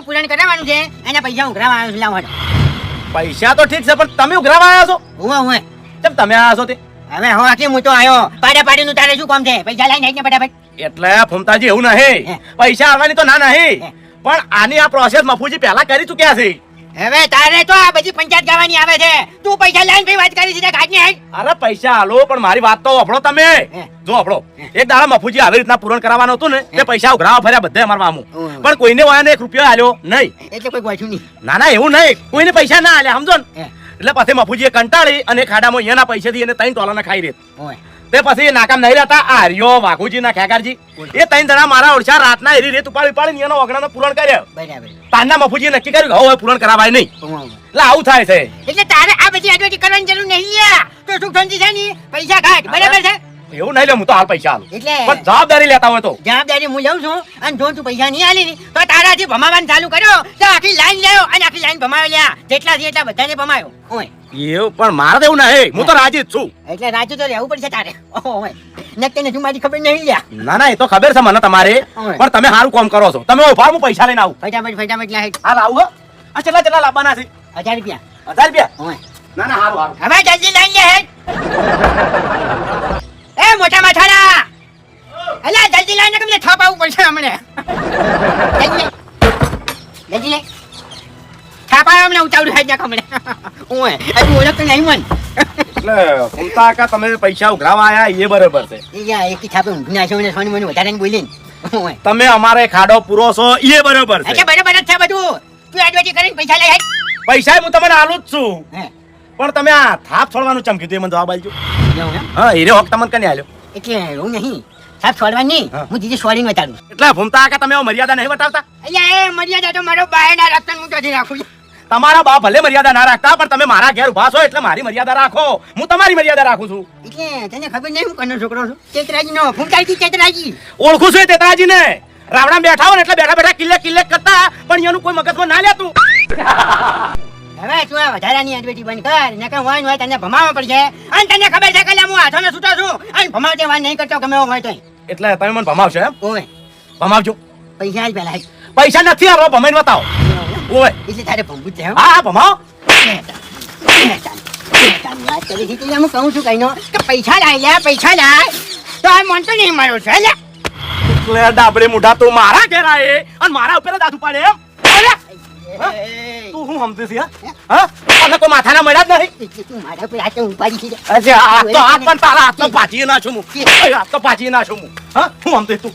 કામનું પૂરણ કરાવવાનું છે એના પૈસા ઉઘરાવા આવ્યો છું લાવવાનો. પૈસા તો ઠીક છે પણ તમે ઉઘરાવા આવ્યા છો? હું કેમ તમે આવ્યા છો તે? હવે હો આખી હું તો આવ્યો પાડીનું તારે શું કામ છે? પૈસા લઈને આવીને ફટાફટ. એટલે ફૂમતાજી એવું નહીં, પૈસા આવવાની તો ના નહીં, પણ આની આ પ્રોસેસ મફુજી પહેલા કરી ચૂક્યા છે. હવે તારે તો આ બધી પંચાયત ગાવાની આવે છે. તું પૈસા લઈને ભાઈ વાત કરી છે ગાજને હેડ. અરે પૈસા હાલો પણ મારી વાત તો સાંભળો તમે. જો સાંભળો, એક દાડા મફુજી આવી રીતના પૂરણ કરવાનું હતું ને તે પૈસા ઉઘરાવા ફર્યા બધે અમારા મામું, પણ કોઈને વાયાને 1 રૂપિયો આલ્યો નહીં. એટલે કોઈ ગોઠ્યું નહીં. ના ના એવું નહીં, કોઈને પૈસા ના આલ્યા સમજો ને. એટલે પછી મફુજીએ કંટાળી અને ખાડામાં એના પૈસેથી એને 3 ટોલાના ખાઈ રેત. તે પછી એ નાકામ નહીં રહેતા આ હરિયો વાઘુજી ના ખેગારજી એ 3 જણા મારા ઓળશા રાતના એરી રેત ઉપાડી એનો ઓગણાનો પૂરણ કર્યો. બરાબર. તાના મફુજીએ નક્કી કર્યું કે હવે પૂરણ કરાવાય નહીં. એટલે આવું થાય છે. એટલે તારે આ બધી એડવર્ટી કરવાની જરૂર નહીં લ્યા. તો સુખ શાંતિ છે ની પૈસા કાઢ. બરાબર છે? એવું નહીં લે, હું તો હાલ પૈસા આલું. એટલે પણ જવાબદારી લેતા હોય તો જવાબદારી હું લઉં છું. અને જો તું પૈસા નહીં આલી તો તારાથી ભમાવાનું ચાલુ કર્યો તો આખી લાઈન લેવો અને આખી લાઈન ભમાવી લ્યા. જેટલા છે એટલા બધાને ભમાયો. ઓય એવું પણ મારે તો એવું નહીં, હું તો રાજી જ છું. એટલે રાજુ તો રહેવું પડશે તારે. ઓય નક્કી નથી મારી ખબર નહીં લ્યા. ના ના એ તો ખબર છે મને તમારે, પણ તમે સારું કામ કરો છો. તમે ઉભા, હું પૈસા લઈને આવું. ફટાફટ લાય. હાલ આવું. આ કેટલા લાવવાના છે? 1000 રૂપિયા. 1000 રૂપિયા? ઓય ના ના હારું. હવે જલ્દી લઈ લે હેડ. એ મોટા માથાડા અલા જલ્દી લઈને કમને થાપાવું પડશે હમણે. જલ્દી લે થાપાયો હમણે ઉતાવળ હાઈ નાખ હમણે. ઓય હજુ ઓળખ નહીં મન. એટલે ફૂમતા કાકા તમે પૈસા ઉઘરાવા આયા એ બરાબર છે. એ યા એક થાપે ઊંઘ નાખ્યો ને સોની મને વધારે બોલીને. ઓય તમે અમારે ખાડો પૂરો છો એ બરાબર છે. અચ્છા બરાબર જ છે બધું. તું એડવર્ટી કરીને પૈસા લઈ હેડ. પૈસા હું તમને આલું જ છું, પણ તમે આ થાપ છોડવાનું ચમ કીધું એ મને જવાબ આલજો. હા હીરે હોક તમને કને આલ્યો? એટલે એવું નહીં સાહેબ છોડવાની હું દીદી છોડીને બતાડું. એટલે ફૂમતા કાકા તમે મર્યાદા નહીં બતાવતા? અહીંયા એ મર્યાદા તો મારો બાયના રસ્તા હું તો રાખું. તમારા બા ભલે મર્યાદા ના રાખતા, પણ તમે મારા ઘેર ઉભા છો એટલે મારી મર્યાદા રાખો. હું તમારી મર્યાદા રાખું છું. એટલે તને ખબર નહીં હું કનો છોકરો છું? ચેતરાજી નો ફૂમતાજી ચેતરાજી ઓળખું છું તેતરાજી ને. રાવણા બેઠા હો ને એટલે બેઠા બેઠા કિલ્લે કરતા, પણ એનું કોઈ મગજમાં ના લેતું. હવે તું આ વધારાની એડવર્ટી બંધ કર, નકર હોય તને ભમાવવા પડશે. અને તને ખબર છે કે હું હાથોને છૂટો છું અને ભમાવતે વાત નહીં કરતો ગમે હોય તો. એટલે તમે મને ભમાવશો એમ? ઓય ભમાવજો. પૈસા જ પહેલા. પૈસા નથી આવો, ભમાઈને બતાવો. ઓય એટલે તારે ભમવું છે. હા ભમાવો. વાત કરી છે હું કહું છું કઈનો કે પૈસા લાય પૈસા લાય તો આ મનતો નહીં મારો છે. એટલે ડાબડે મુઢા તું મારા ઘેર આયે અને મારા ઉપર જ હાથ ઉપાડે એમ? તું હું સમજે છે? હા અને કોઈ માથાના મળ્યા જ નહીં. તું મારા ઉપર હાથ ઉપાડી છે. અચ્છા આ તો હાથ પણ તારા હાથ તો પાછી ના છું હું. હાથ તો પાછી ના છું હું. હા હું સમજે તું?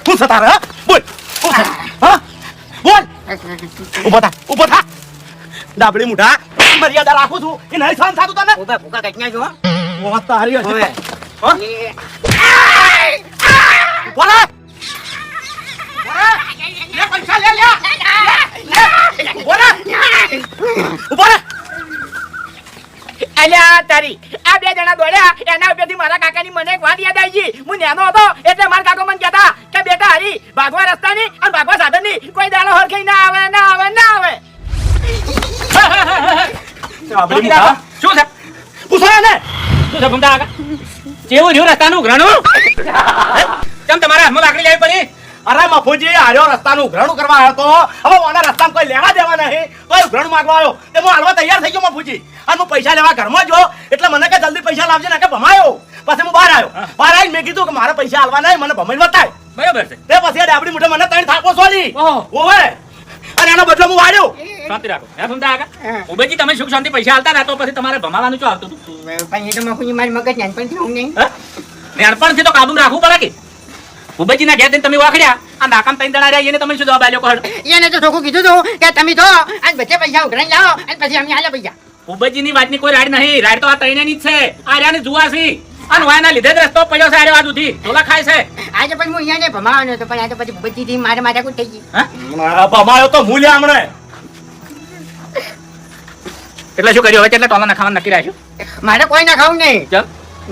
હું છે તારે? બોલ હા બોલ. ઉભો થા ડાબડી મુઢા. મર્યાદા રાખું છું એ નહીં સહન થતું તને? ઉભા ભૂકા કટના જો. ઓ તારી હશે. અલ્યા તારી આ 2 જણા દોડ્યા એના ઉપરથી મારા કાકાની મને એક વાત યાદ આવી ગઈ. હું નાનો હતો એટલે મારા કાકો મને કહેતા કે બેટા હરી ભાગવા રસ્તાની અને ભાગવા સાધનની કોઈ દાડો હરખઈ ના આવે. શું છે? પૂછો ને શું છે ભમતા કાકા? કેવું રહ્યું રસ્તાનું ઉઘરાણું? કેમ તમારા હાથમાં લાકડી લેવી પડી? અરે મફુજી આર્યો રસ્તાનું ઉઘરાણું કરવા આવ્યો તો હવે ઓના રસ્તામાં કોઈ લેવા દેવા નહીં, કોઈ ઉઘરાણું માંગવા આવ્યો તે હું હાલવા તૈયાર થઈ ગયો મફુજી. અને હું પૈસા લેવા ઘરમાં જો એટલે મને કે જલ્દી પૈસા લાવજે ને કે ભમાયો. પછી હું બહાર આવીને મેં કીધું કે મારે પૈસા હાલવા નહીં, મને ભમાઈ બતાય. બરાબર છે. તે પછી આ ડાબડી મુઠે મને 3 થાપો છોડી. ઓવે અને એનો બદલો હું વાળ્યો. શાંતિ રાખો હે ભમતા કાકા. ઉભેજી તમે સુખ શાંતિ પૈસા હાલતા ના તો પછી તમારે ભમાવાનું શું આવતું હતું? પણ એ તો મફુજી મારી મગજ નાનપણથી હું નહીં. નાનપણથી તો કાબુ રાખવું પડે કે ઉભેજી ના ઘેર તમે વાખડ્યા આ નાકામ 3 જણા રહ્યા એને તમે શું જવાબ આલ્યો કહો? એને તો ચોખ્ખું કીધું હતું કે તમે તો અને બધે પૈસા ઉઘરાઈ લાવો અને પછી અમને હાલે પૈસા. ઉભેજીની વાતની કોઈ રાડ નહીં. રાડ તો આ ત્રણેયની જ છે. આ રહ્યાની જુવાસી અને વાયના લીધે જ રસ્તો પડ્યો છે. આરે વાત ઉધી ઢોલા ખાય છે. આજે પણ હું અહીંયા ભમાવાનો હતો પણ આજે પછી ભૂપતજીથી મારે માથાકૂટ થઈ ગઈ. ભમાયો તો મૂલ્યા હમણે. એટલે શું કર્યું હવે? કેટલા ટોલા નાખવાનું નક્કી રાખ્યું? મારે કોઈ ના ખાવું નહીં. ચલ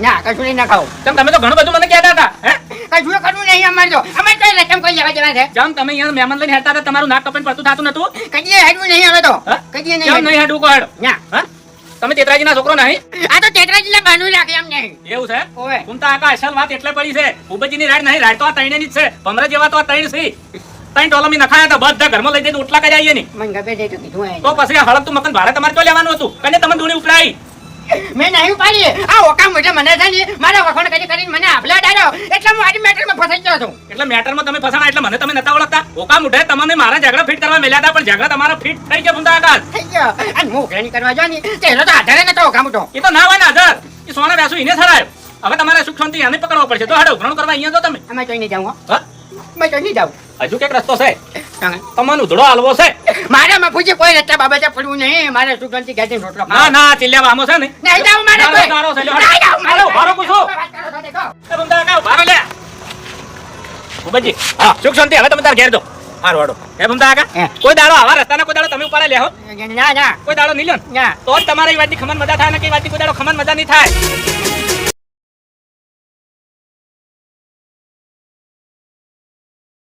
ના કશું નહીં ના ખાવું. ચમ તમે તો ઘણું બધું મને કહેતા હતા. હે કશું કરવું નહીં અમારે તો. અમારે તો રકમ કોઈ લેવા દેવા છે. ચમ તમે અહીંયા મહેમાન લઈને હેડતા હતા તમારું નાક કપન પડતું થતું નતું? કદીએ હેડવું નહીં હવે તો. કદીએ ચમ નહીં નહીં હેડવું કહો હેડો. ના હા તમે તેતરાજીના છોકરો નહીં આ તો તેતરાજીને બાનું રાખે એમ નહીં. એવું છે ઓવે. કુંતા કાકા અસલ વાત એટલે પડી છે ભૂપતજીની રાડ નહીં રાડ તો આ ત્રણેયની જ છે ભમરા જેવા તો આ ત્રણ છે ત્રણ ટોલમી નખાયા હતા બધા ઘરમાં લઈ જઈને ઉટલા કરી આવીએ નહીં મને ખબર છે તો કીધું હોય. તો પછી આ હળકતું મકાન ભાડે તમારે તો લેવાનું હતું કને તમે ધૂણી ઉપડાઈ મેં નહીં પાડી. આ ઓકામ એટલે મને છે ને મારા વખોણ કરીને મને આપલા ડાળ્યો એટલે હું આજી મેટરમાં ફસાઈ ગયો છું. એટલે મેટરમાં તમે ફસાણા એટલે મને તમે નતા ઓળખતા ઓકા મુઢે તમને મારા ઝઘડા ફિટ કરવા મેલ્યા હતા પણ ઝઘડા તમારા ફિટ થઈ ગયા કુંતા કાકા થઈ ગયો. અને હું ઉઘરાણી કરવા જો ને તેનો તો આધારે નતો ઓકામ ઉઠો. એ તો ના હોય ને આધાર એ સોના વ્યાસુ એને થરાયો હવે તમારે સુખ શાંતિ આને પકડવો પડશે તો હાડો ઉઘરાણું કરવા અહીંયા જો તમે અમે ચોઈ નહીં જાઉં હો. હા? અમે ચોઈ નહીં જાઉં. હજુ ક્યાંક રસ્તો છે કાંઈ. તમને ઉધડો હાલવો છે મારે મફુજી કોઈ રસ્તા બાબતે પડવું નહીં. મારે સુગંધી ઘેરથી રોટલો ના ખાવો. ના ચિલ્લ્યા વામો છે ને નહીં જાઉં મારે તારો કોઈ. તારો છે, લ્યો. નહીં જાઉં મારે હાલો, ભારો કોઈ. પૂછો. વાત કરો છો, દેખો. એ બંદા કાકા ઉભા રહો લે ભૂપતજી હા સુખ શાંતિ હવે તમે તાર ઘેર જો હારું હાડો એ બંદા હે. કાકા કોઈ દાડો આવા રસ્તાના કોઈ દાડો તમે ઉપાડે લેહો ના ના કોઈ દાડો નહીં લ્યો ને? ના. તો જ તમારી વાતની ખમન મજા થાય ને કઈ વાતની કોઈ દાડો ખમન મજા નહીં થાય